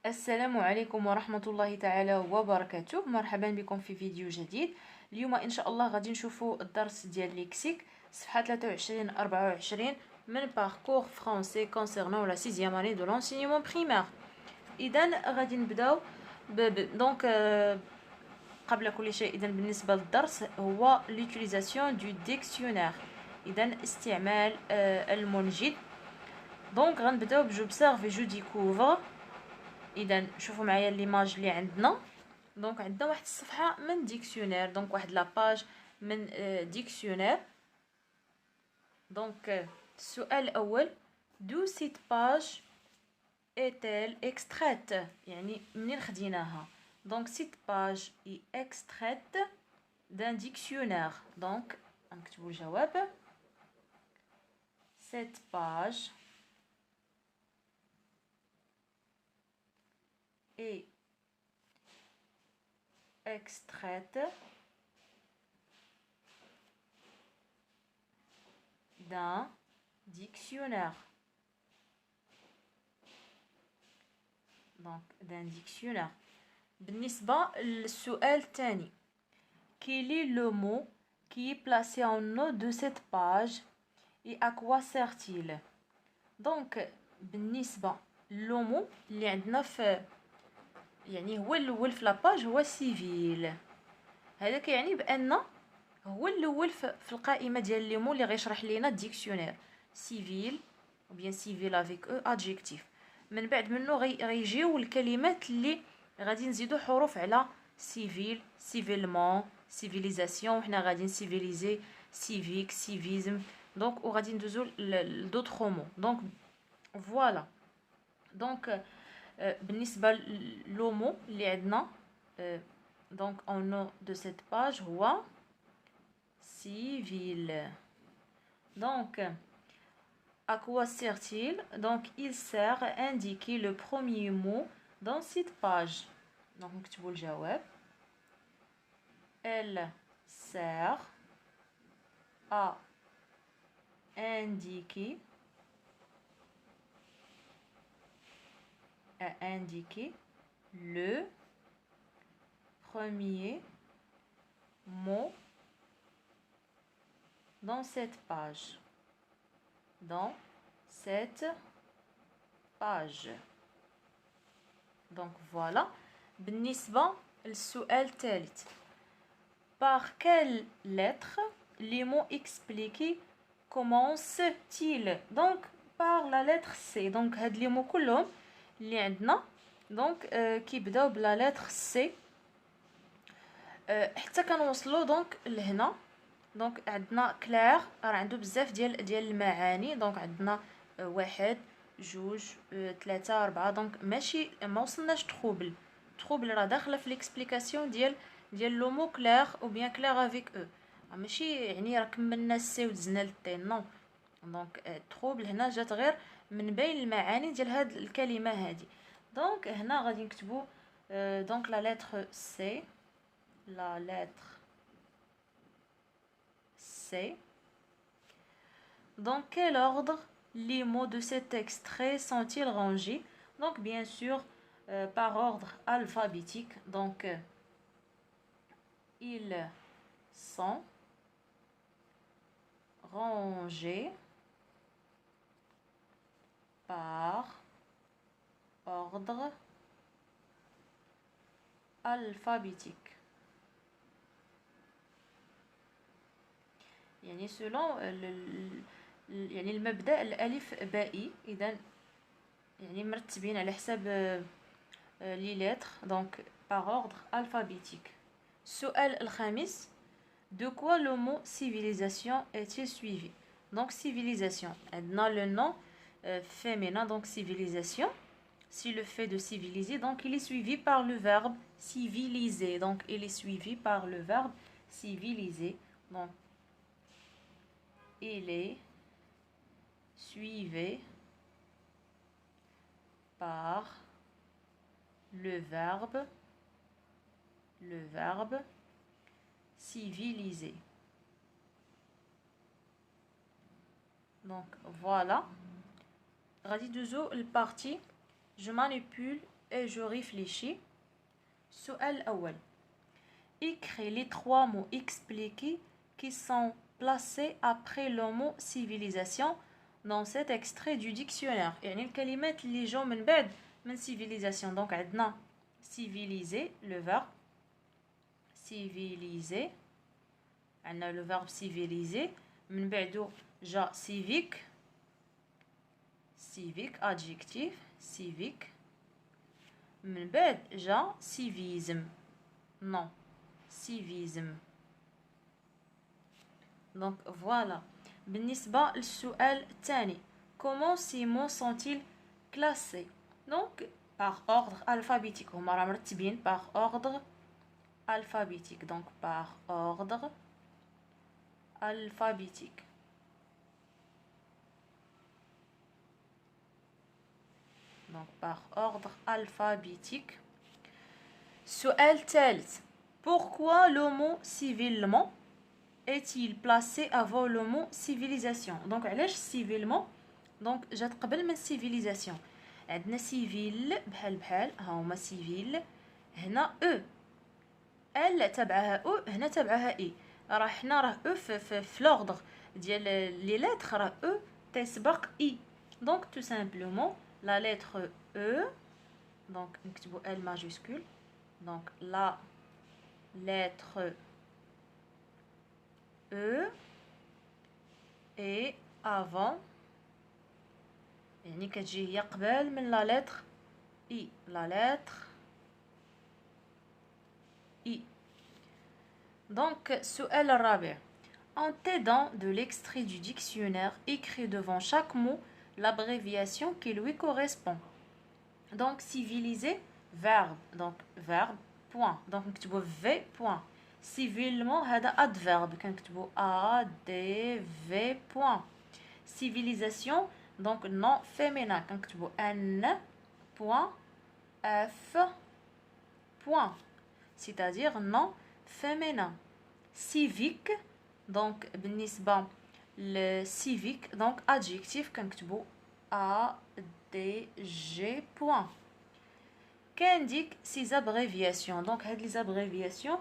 السلام عليكم ورحمة الله تعالى وبركاته. مرحبا بكم في فيديو جديد. اليوم ان شاء الله غادي نشوفوا الدرس ديال ليكسيك صفحة 23 24 من باركور فرونسي كونسيرنون لا 6e année de l'enseignement primaire. اذا غادي نبداو دونك قبل كل شيء اذا بالنسبة للدرس هو l'utilisation du dictionnaire، اذا استعمال المنجد. دونك غنبداو بجو بسيرف جو ديكوفر. اذا شوفوا معايا ليماج اللي عندنا. دونك عندنا واحد الصفحه من ديكسيونير، دونك واحد لاباج من ديكسيونير. دونك السؤال الاول، دو سيت باج est-elle extraite، يعني منين خديناها. دونك سيت باج اي extraite d'un dictionnaire. دونك نكتبوا الجواب. cette page est extraite d'un dictionnaire. Donc d'un dictionnaire. بالنسبة للسؤال الثاني، quel est le mot qui est placé en haut de cette page et à quoi sert-il. donc بالنسبة لو مو اللي عندنا في يعني هو الاول في لاباج هو سيفيل. هذا كيعني بان هو الاول في القائمه ديال لي مو اللي غيشرح لينا الديكسيونير. سيفيل او بيان سيفيل افيك او ادجيكتيف. من بعد منه غيجيو الكلمات اللي غادي نزيدو حروف على سيفيل، سيفيلمون، سيفيليزاسيون، وحنا غادي نسيفيليزي، سيفيك، سيفيزم. دونك وغادي ندوزو لدوطخ مو. دونك فوالا. دونك بالنسبه لو مو اللي عندنا donc en haut de cette page هو civil. donc à quoi sert-il. donc il sert à indiquer le premier mot dans cette page. donc نكتبوا الجواب. elle sert à indiquer le premier mot dans cette page. donc voilà. بالنسبة للسؤال الثالث، par quelle lettre les mots expliqués commencent-ils. donc par la lettre C. donc هاد les mots كلهم اللي عندنا دونك كيبداو بلا لتر سي حتى كنوصلوا دونك لهنا. دونك عندنا كلير راه عنده بزاف ديال المعاني. دونك عندنا واحد، جوج، ثلاثة، أربعة. دونك ماشي ما وصلناش تروبل راه داخله في ليكسبليكاسيون ديال لو مو كلير او بيان كلير افيك او. ماشي يعني راه كملنا السي ودزنا للتي، نو. دونك تروبل هنا جات غير من بين المعاني ديال هاد الكلمه هادي. دونك هنا غادي نكتبوا دونك لا لتر سي. la lettre C. Dans quel ordre les mots de cet extrait sont-ils rangés. donc bien sûr par ordre alphabétique. donc ils sont rangés par ordre alphabétique. يعني selon يعني المبدأ الألف بائي. إذا يعني مرتبين على حساب لي لتر. donc par ordre alphabétique. السؤال الخامس، de quoi le mot civilisation est-il suivi. donc civilisation عندنا le nom féminin donc civilisation. si le fait de civiliser donc il est suivi par le verbe civiliser. donc il est suivi par le verbe civiliser. donc il est suivi par le verbe civiliser. donc voilà. غادي ندوزو للبارتي je manipule et je réfléchis. السؤال الأول. Écris les 3 mots expliqués qui sont placés après le mot civilisation dans cet extrait du dictionnaire. يعني الكلمات اللي جاو من بعد من civilisation. Donc عندنا civiliser le verbe civiliser. عندنا le verbe civiliser. من بعدو جا civique civique adjectif civique. من بعد جا civisme non civisme. Donc voilà. بالنسبة للسؤال الثاني. Comment ces mots sont-ils classés? Donc par ordre alphabétique. هما راه مرتبين par ordre alphabétique. Donc par ordre alphabétique. Donc par ordre alphabétique. سؤال ثالث. Pourquoi le mot civilement est-il placé avant le mot civilisation? Donc علاش civilement donc جات قبل من civilisation. عندنا civil بحال ها هما civil هنا او ال تبعها او هنا تبعها اي. راه حنا راه او في لوردر ديال لي لتر راه او تسبق اي. donc tout simplement la lettre E, donc نكتبو L majuscule, donc la lettre E est avant يعني كتجي هي قبل من la lettre I, la lettre I. Donc السؤال الرابع. En t'aidant de l'extrait du dictionnaire, écris devant chaque mot l'abréviation qui lui correspond. Donc civiliser, verbe, donc verbe, point. Donc نكتبو V, point. Civilement هذا adverbe, كنكتبو A, D, V, point. Civilisation, donc nom féminin, كنكتبو N, point, F, point. C'est-à-dire nom féminin. Civique, donc بالنسبة le civique, donc adjectif كنكتبو A, D, G, point. Qu'indiquent ces abréviations? Donc هاد les abréviations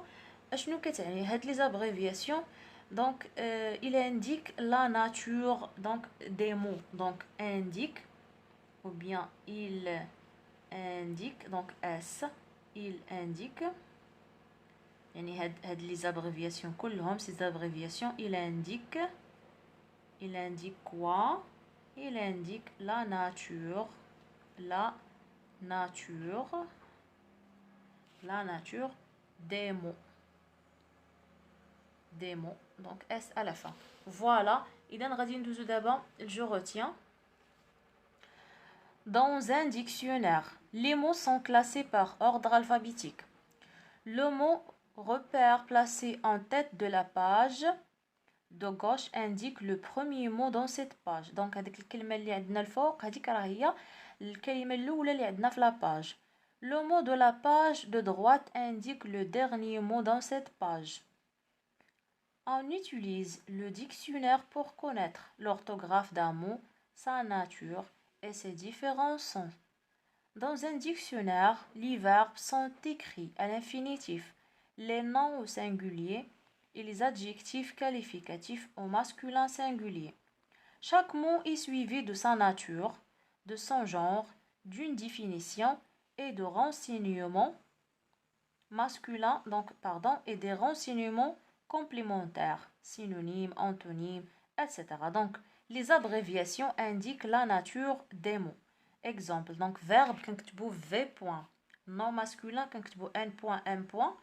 اشنو كتعني هاد les abréviations? Donc il indique la nature donc des mots. Donc indique ou bien il indique, donc S, il indique. يعني هاد les abréviations كلهم ces abréviations il indique quoi? Il indique la nature des mots. Donc S à la fin. Voilà. إذا غادي ندوزو دابا je retiens. Dans un dictionnaire, les mots sont classés par ordre alphabétique. Le mot repère placé en tête de la page de gauche indique le premier mot dans cette page. Donc هذيك الكلمة اللي عندنا الفوق هذيك راه هي الكلمة الأولى اللي عندنا في la page. Le mot de la page de droite indique le dernier mot dans cette page. On utilise le dictionnaire pour connaître l'orthographe d'un mot, sa nature et ses différents sons. Dans un dictionnaire, les verbes sont écrits à l'infinitif, les noms au singulier et les adjectifs qualificatifs au masculin singulier. Chaque mot est suivi de sa nature, de son genre, d'une définition et de renseignements masculins, et des renseignements complémentaires, synonymes, antonymes, etc. Donc, les abréviations indiquent la nature des mots. Exemple, donc verbe, كنكتبو V point. Nom masculin, كنكتبو N point, M point.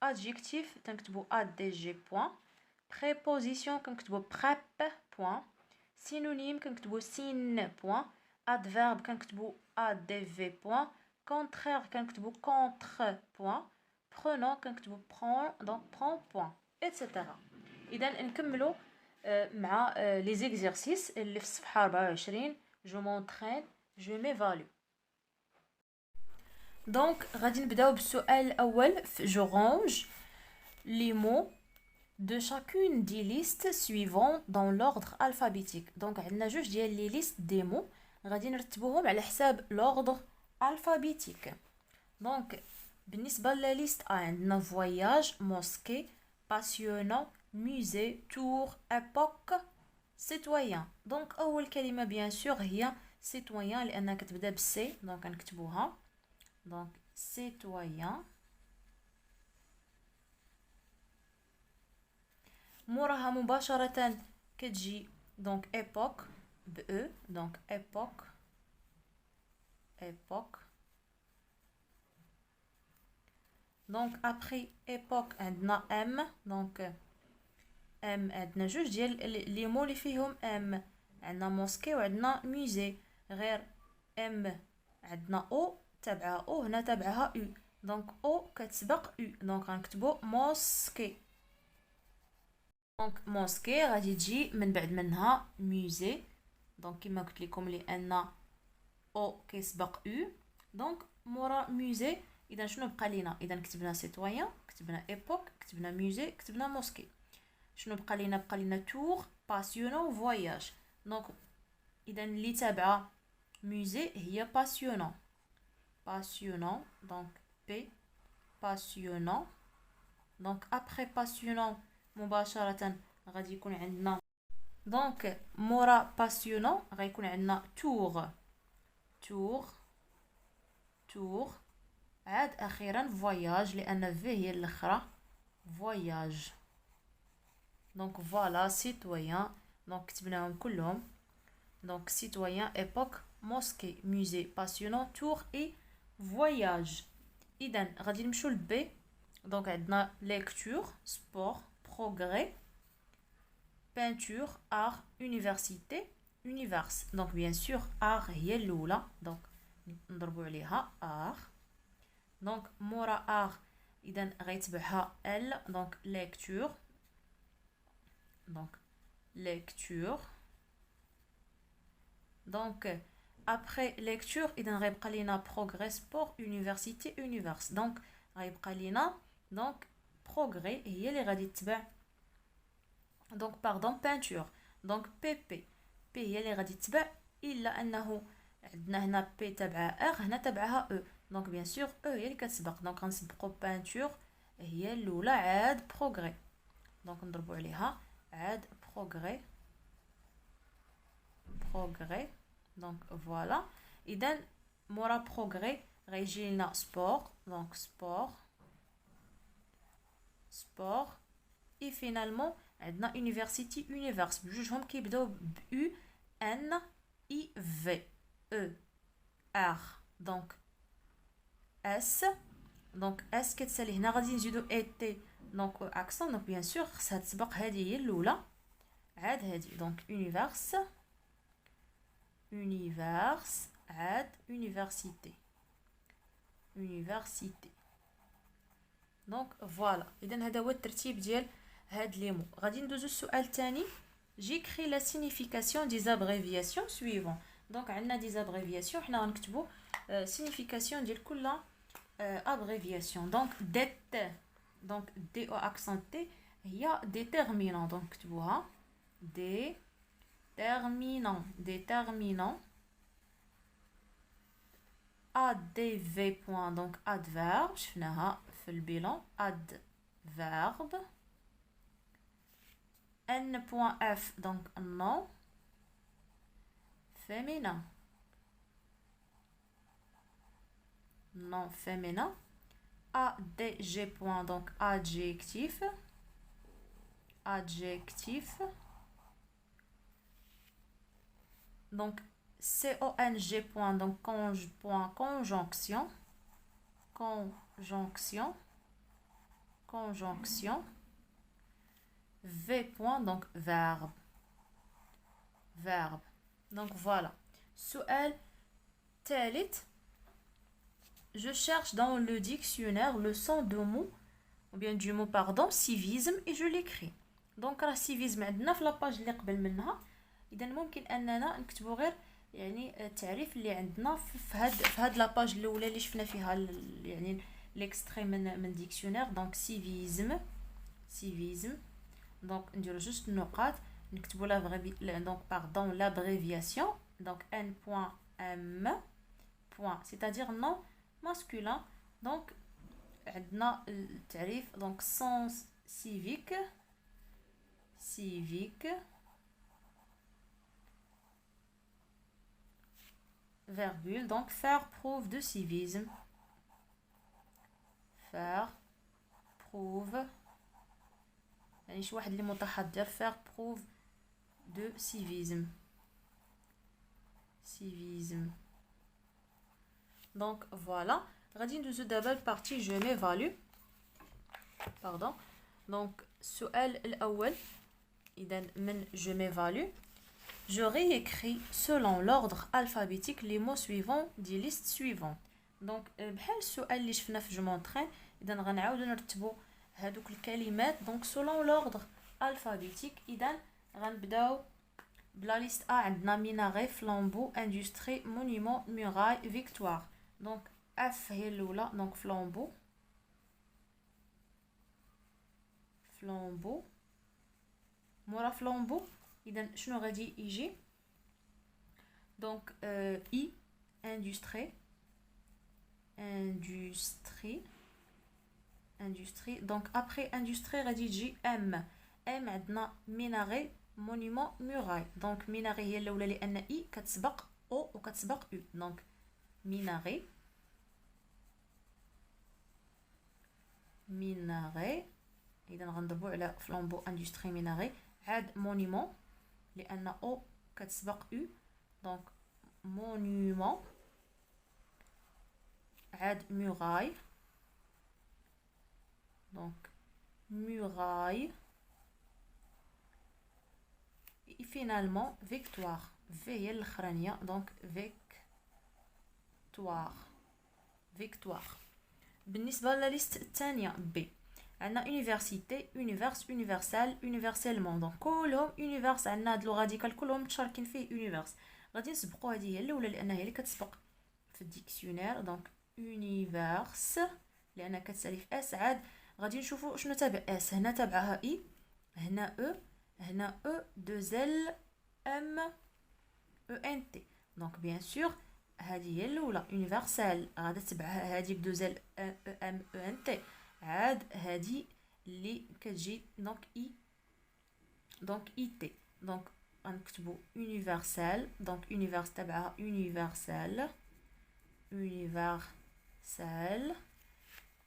Adjectif, كنكتبو ADG point. Préposition, كنكتبو prep point. Synonyme, كنكتبو syn point. Adverbe, كنكتبو ADV point. Contraire, كنكتبو contre point. Pronom, كنكتبو prend, donc prend point, etc. إذا نكملو مع les exercices اللي في الصفحة 24. Je m'entraîne, je m'évalue. Donc غادي نبداو بالسؤال الأول. Je range les mots de chacune des listes suivantes dans l'ordre alphabétique. Donc عندنا جوج ديال les listes des mots غادي نرتبوهم على حساب l'ordre alphabétique. دونك بالنسبة لليست A عندنا voyage, mosquée, passionnant, musée, tour, époque, citoyen. دونك أول كلمة بيان سور هي citoyen لأنها كتبدا بسي، دونك غنكتبوها. دونك citoyen. موراها مباشرة كتجي دونك époque ب E، دونك époque. دونك ابخي ايبوك عندنا ام، دونك ام عندنا جوج ديال لي مو اللي فيهم ام، عندنا موسكي وعندنا موزي، غير ام عندنا او تبعها او هنا تبعها او، دونك او كتسبق او، دونك غنكتبو موسكي. دونك موسكي غادي تجي من بعد منها موزي، دونك كما قلت لكم لان او كيسبق او. دونك مورا موزي اذا شنو بقى لينا؟ اذا كتبنا سيتويان، كتبنا ايبوك، كتبنا موزي، كتبنا موسكي. شنو بقى لينا؟ بقى لينا تور، باسيونون، فواياج. دونك اذا اللي تابعه موزي هي باسيونون. دونك بي باسيونون. دونك ابري باسيونون مباشره غادي يكون عندنا، دونك مورا باسيونون غيكون عندنا تور. عاد اخيرا فواياج لان في هي الاخرى، فواياج. دونك فوالا سيتويان، دونك كتبناهم كلهم. دونك سيتويان، ايبوك، موسكي، موزي، باسيونون، تور اي فواياج. اذا غادي نمشيو لبي. دونك عندنا ليكتور، سبور، بروغري، بانتور، ار، يونيفرسيتي، يونيفرس. دونك بيان سور ار هي الاولى، دونك نضربو عليها ار. دونك مورا ار اذا غيتبعها ال، دونك ليكتور. دونك ابري ليكتور اذا غيبقى لينا بروغري، سبور، يونيفرسيتي، يونيفرس. دونك غيبقى لينا دونك بروغري هي اللي غادي تتبع، دونك باردون بانتور. دونك بي هي اللي غادي تتبع، الا انه عندنا هنا بي تبعها ار، هنا تبعها او، دونك بيان سور او هي اللي كتسبق. دونك غنسبقو بانتور هي الاولى، عاد بروغري. دونك نضربو عليها عاد بروغري. دونك فوالا. اذا مورا بروغري غيجي لنا سبور، دونك سبور. اي فينالمون عندنا يونيفرسيتي، يونيفرس، بجوجهم كيبداو ب يو ان اي في او ار. دونك اس، دونك اس كتسالي هنا غادي نزيدو اي تي، دونك اكسون. دونك بيان سور خصها تسبق، هذه هي الاولى، عاد هذه. دونك يونيفرس عاد يونيفرسيتي. دونك فوالا. اذا هذا هو الترتيب ديال هاد لي مو. غادي ندوزو السؤال الثاني. جيكري لا سينيفيكاسيون دي زابريفياسيون سويفون. دونك عندنا دي زابريفياسيون، حنا غنكتبو سينيفيكاسيون ديال كل ابريفياسيون. دونك ديت، دونك دي او اكسون تي هي ديتيرمينون، دونك كتبوها déterminant. ADV point, donc adverbe, شفناها في البيلون، adverbe. N.F, donc nom féminin. ADG point, donc adjectif. Donc CONG point, donc conjonction. V point, donc verbe. Donc voilà. Su'al ثالث. Je cherche dans le dictionnaire le son de mot, ou bien du mot pardon, civisme, et je l'écris. Donc راه civisme عندنا في لاباج اللي قبل منها. اذا ممكن اننا نكتبوا غير يعني التعريف اللي عندنا في هاد لاباج الاولى اللي شفنا فيها يعني ليكستري من ديكسيونير. دونك سيفيزم. دونك نديرو جوج النقاط، نكتبوا دونك باردون لابريفياسيون. دونك n.m point, c'est-à-dire nom masculin Donc عندنا التعريف donc sens civique virgule donc faire preuve de civisme, faire preuve يعني شي واحد اللي متحضر faire preuve de civisme. Donc voilà, غادي ندوزو دابا البارتي je m'évalue. Pardon. Donc السؤال الأول إذا من je m'évalue. Je réécris selon l'ordre alphabétique les mots suivants des listes suivantes. Donc بحال السؤال اللي شفنا في je m'entraîne إذا غنعاودو نرتبو هادوك الكلمات donc selon l'ordre alphabétique. إذا غنبداو بلا ليست A عندنا minaret, flambeau, industrie, monument, muraille, victoire. Donc F هي الأولى donc flambeau مورا flambeau إذا شنو غادي يجي donc I industrie donc après industrie غادي تجي M عندنا minaret, monument, muraille. Donc minaret هي الاولى لان اي كتسبق او وكتسبق او. donc minaret اذا غنضربوا على فلامبو اندستري minaret. عاد monument لان او كتسبق او donc monument. عاد muraille donc muraille. Et finalement victoire V هي الاخرانيه donc victoire. بالنسبه لليست الثانيه B عندنا université, univers, universel, universellement. donc كلهم univers. عندنا هاد اللغه راديكال كلهم متشاركين فيه univers. غادي نسبقوا هذه هي الاولى لانها هي اللي كتسبق في الديكسيونير donc univers لان كتسالي في اس. عاد غادي نشوفوا شنو تابع اس. هنا تابعها اي, هنا او, هنا E, 2L, M, ENT. Donc bien sûr هذه هي الأولى universelle غادي تتبعها هذه ب 2L, M, ENT. عاد هذه اللي كتجي donc I donc IT. donc غنكتبو universelle donc univers تبعها universelle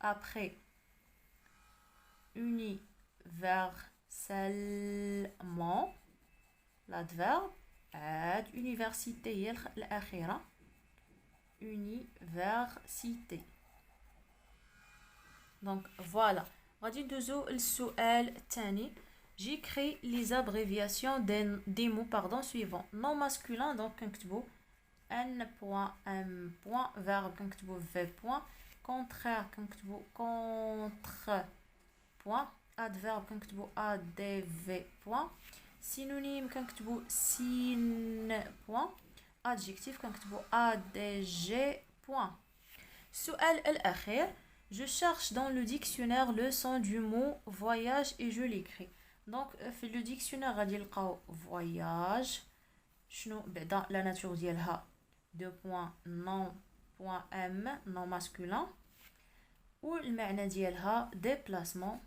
après universellement l'adverbe. عاد université هي الأخيرة université. donc voilà غادي ندوزو للسؤال الثاني. j'écris les abréviations des mots suivants. nom masculin donc كنكتبو n.m. verbe كنكتبو v. contraire كنكتبو contre. adverbe كنكتبو adv. synonyme كنكتبو syn. adjectif كنكتبو adg. السؤال الأخير. je cherche dans le dictionnaire le son du mot voyage et je l'écris. donc في le dictionnaire غادي نلقاو voyage شنو بعدا la nature ديالها nom masculin والمعنى ديالها déplacement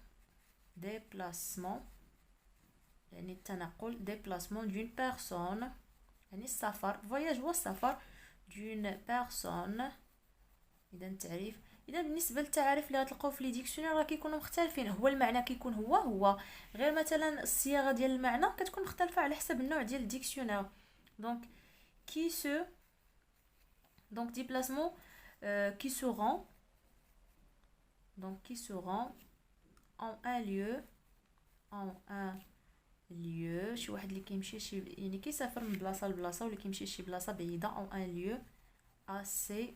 يعني التنقل déplacement d'une personne يعني السفر. voyage هو السفر d'une personne. اذا التعريف اذا بالنسبه للتعاريف اللي غتلقاو في لي ديكسيونير راه كيكونوا مختلفين. هو المعنى كيكون هو غير مثلا الصياغه ديال المعنى كتكون مختلفه على حسب النوع ديال الديكسيونير. donc donc déplacement qui se rend en un lieu شي واحد اللي كيمشي شي يعني كيسافر من بلاصه لبلاصه ولا كيمشي شي بلاصه بعيده en un lieu assez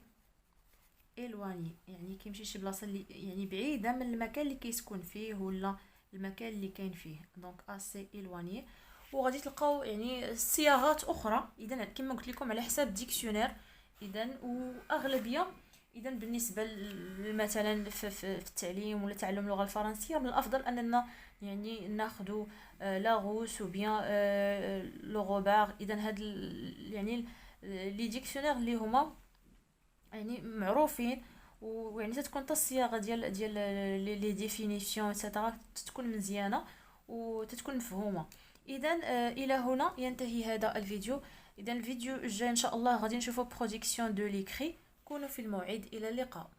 éloigné يعني كيمشي شي بلاصه اللي يعني بعيده من المكان اللي كيسكن فيه ولا المكان اللي كاين فيه donc assez éloigné. وغادي تلقاو يعني صياغات اخرى اذا كما قلت لكم على حساب الديكسيونير. اذا واغلبيه اذا بالنسبه مثلا في التعليم ولا تعلم اللغه الفرنسيه من الافضل اننا يعني ناخذ لاغوس و بيان لو روبار. اذا هاد يعني لي ديكسيونير اللي هما يعني معروفين ويعني تتكون حتى الصياغه ديال لي ديفينيسيون ايتترا تتكون مزيانه وتتكون مفهومه. اذا الى هنا ينتهي هذا الفيديو. اذا الفيديو الجاي ان شاء الله غادي نشوفوا برودكسيون دو ليكري. كونوا في الموعد، الى اللقاء.